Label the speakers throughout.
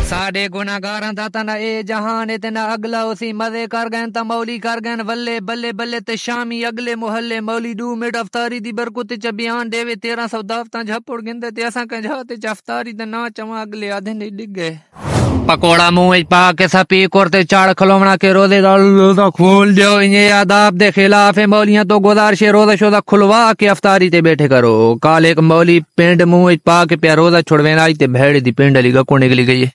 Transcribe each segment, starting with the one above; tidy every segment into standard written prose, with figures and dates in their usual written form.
Speaker 1: साडे गुनाहगारां दा ता ना ए जहान ते ना अगला उसी मजे कर गए ता मौली कर गए बल्ले बल्ले बल्ले ते शामी अगले मोहल्ले मौली 2 मिनट अफ्तारी दी बरकत च बयान देवे 1300 दावतां झपड़ गिंदे ते असां कं जा ते अफ्तारी दा ना चवा अगले आधे नहीं डिगे पकोड़ा मुंह पा के सपी कोरते चाड़ खलोवना के रोजे दा खोल दो ये आदाब दे खिलाफ है मौलियां तो गुजारिश रोजा शोजा खुलवा के अफ्तारी ते बैठे करो काल एक मौली पिंड मुंह पा के प्या रोजा छुड़वेना आई ते भेड़ दी पिंड अली गको निकली गई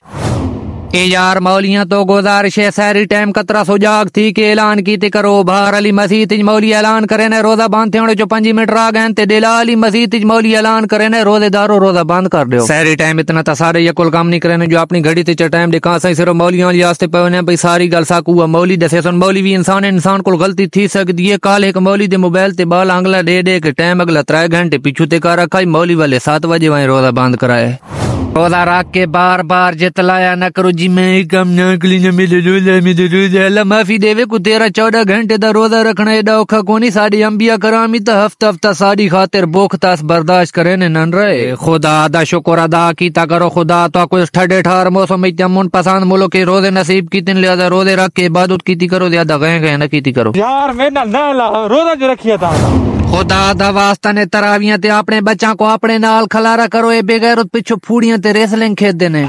Speaker 1: ए यार मौलियां तो गुजारिश है सहरी टाइम कतरा सुजाग थी के ऐलान कीते करो बाहर अली मस्जिद मौली ऐलान करे ने रोजा बंद थे जो 5 मिनट रह गए ते डेला अली मस्जिद मौली ऐलान करे ने रोजेदारो रोजा बंद कर दो सहरी टाइम इतना ता सारे ये कुल काम नहीं करे जो अपनी घड़ी ते टाइम दिखा सही सिर्फ मौलियां वाली आस्ते पवने भाई सारी गल साकू मौली दसे सुन मौली भी इंसान को गलती थी सकती है काल एक मौली दे मोबाइल ते बाल आंगला दे के टाइम अगला 3 घंटे पीछू ते कर रखा मौली वाले 7 बजे वहीं रोजा बंद कराए रोजा रख के बार बार जितलाया न करो जी मैं कम न कली न मेरे रोजा अल्लाह माफी देवे को 13-14 घंटे दा रोजा रखना एडा औखा कोनी साडी अंबिया करामी ता हफ्ता साडी खातिर भूख तास बर्दाश्त करे ने नन रहे खुदा दा शुक्र अदा कीता करो खुदा तो कुछ ठंडे ठार मौसम में तमुन पसंद मुल्क के रोजे नसीब कीतिन लिहाजा रोजे रख के इबादत कीती करो ज्यादा गए न कीती करो
Speaker 2: यार मैं ना रोजा जो रखिया था
Speaker 1: खुदा दा वास्ता ने तरावियां ते अपने बच्चा को अपने नाल खलारा करो ए बेगैरत पिछो फूड़ियां ते रेसलिंग खेद देने